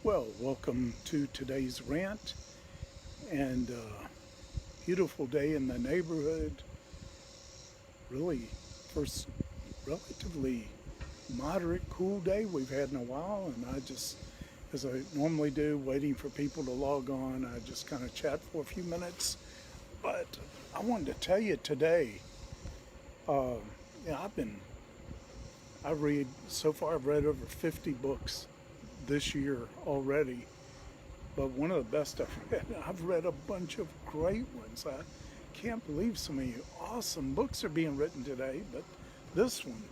Well, welcome to today's rant, and beautiful day in the neighborhood. Really, first relatively moderate, cool day we've had in a while, and I just, as I normally do, waiting for people to log on, I just kind of chat for a few minutes. But I wanted to tell you today, uh, I've read over 50 books this year already, but one of the best I've read a bunch of great ones. I can't believe so many awesome books are being written today, but this one,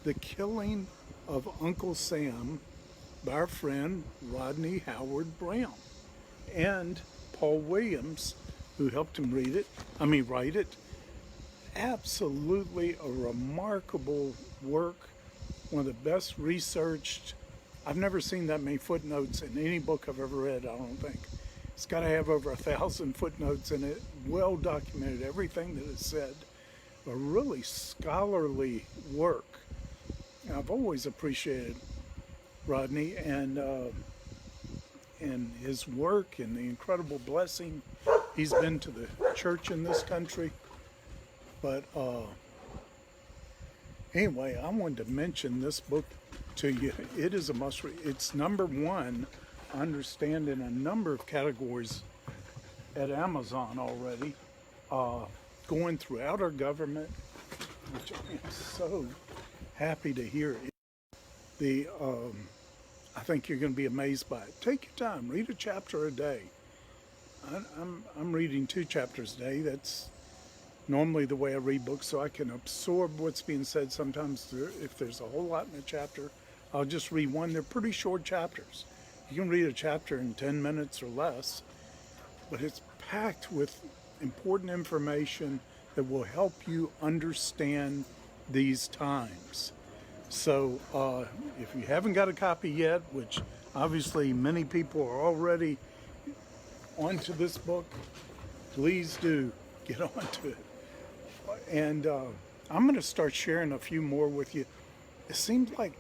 The Killing of Uncle Sam, by our friend Rodney Howard-Browne, and Paul Williams, who helped him write it. Absolutely a remarkable work, one of the best researched. I've never seen that many footnotes in any book I've ever read, I don't think. It's got to have over 1,000 footnotes in it, well documented, everything that is said. A really scholarly work. I've always appreciated Rodney and his work and the incredible blessing he's been to the church in this country. But anyway, I wanted to mention this book to you. It is a must read. It's number one, I understand, in a number of categories at Amazon already, going throughout our government, which I am so happy to hear. I think you're going to be amazed by it. Take your time, read a chapter a day. I'm reading 2 chapters a day. That's normally the way I read books, so I can absorb what's being said. Sometimes if there's a whole lot in a chapter, I'll just read one. They're pretty short chapters. You can read a chapter in 10 minutes or less, but it's packed with important information that will help you understand these times. So if you haven't got a copy yet, which obviously many people are already onto this book, please do get onto it. And I'm going to start sharing a few more with you. It seems like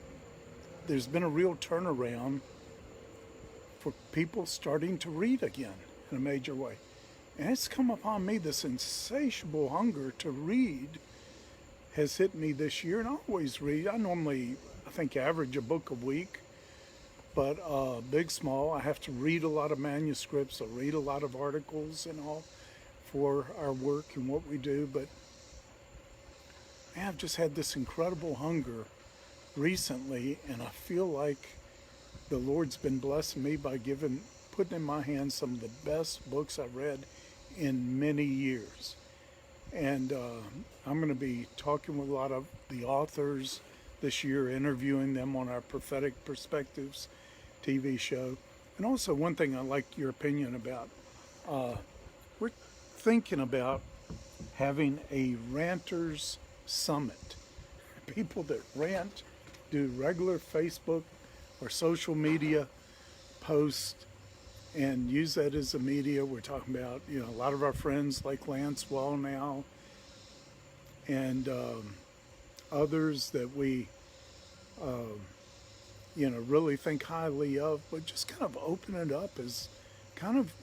there's been a real turnaround for people starting to read again in a major way. And it's come upon me, this insatiable hunger to read has hit me this year. And I always read. I think, average a book a week. But big, small, I have to read a lot of manuscripts. I read a lot of articles and all for our work and what we do. But man, I've just had this incredible hunger recently, and I feel like the Lord's been blessing me by putting in my hands some of the best books I've read in many years. And I'm going to be talking with a lot of the authors this year, interviewing them on our Prophetic Perspectives TV show. And also, one thing I'd like your opinion about, we're thinking about having a ranters summit. People that rant, do regular Facebook or social media posts and use that as a media. We're talking about, a lot of our friends like Lance Wall now, and others that we, really think highly of, but just kind of open it up as kind of,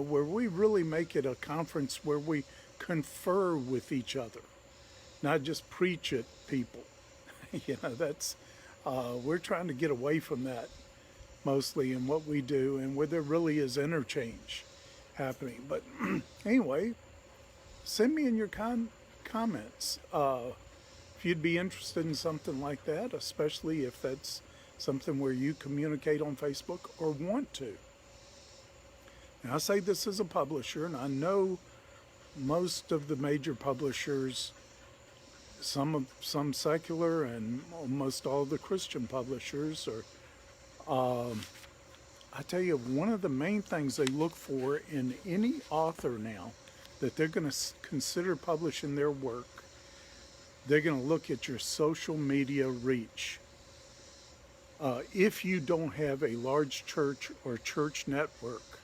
where we really make it a conference where we confer with each other, not just preach at people. That's, we're trying to get away from that mostly in what we do, and where there really is interchange happening. But anyway, send me in your comments if you'd be interested in something like that, especially if that's something where you communicate on Facebook or want to. Now, I say this as a publisher, and I know most of the major publishers, some secular and almost all the Christian publishers are, I tell you, one of the main things they look for in any author now that they're going to consider publishing their work, they're going to look at your social media reach. If you don't have a large church or church network,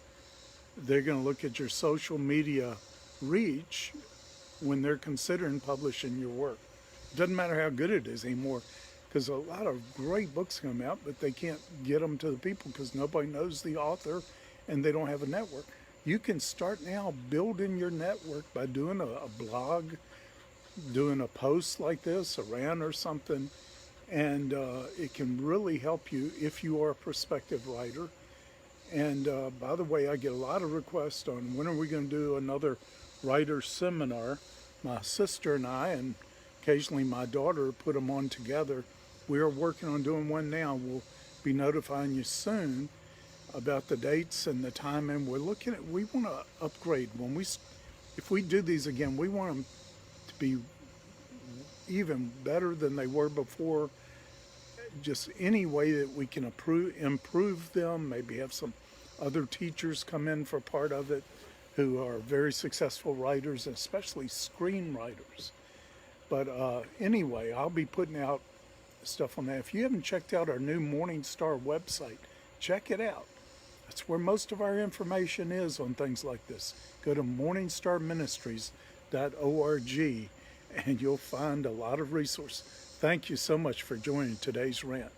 they're going to look at your social media reach when they're considering publishing your work. It doesn't matter how good it is anymore. because a lot of great books come out, but they can't get them to the people because nobody knows the author and they don't have a network. You can start now building your network by doing a blog, doing a post like this, a rant or something, and it can really help you if you are a prospective writer. And by the way, I get a lot of requests on when are we going to do another writer seminar. My sister and I, and occasionally my daughter, put them on together. We are working on doing one now. We'll be notifying you soon about the dates and the time. And we want to upgrade. If we do these again, we want them to be even better than they were before. Just any way that we can improve them, maybe have some other teachers come in for part of it who are very successful writers, and especially screenwriters. But anyway, I'll be putting out stuff on that. If you haven't checked out our new MorningStar website, check it out. That's where most of our information is on things like this. Go to morningstarministries.org and you'll find a lot of resources. Thank you so much for joining today's rant.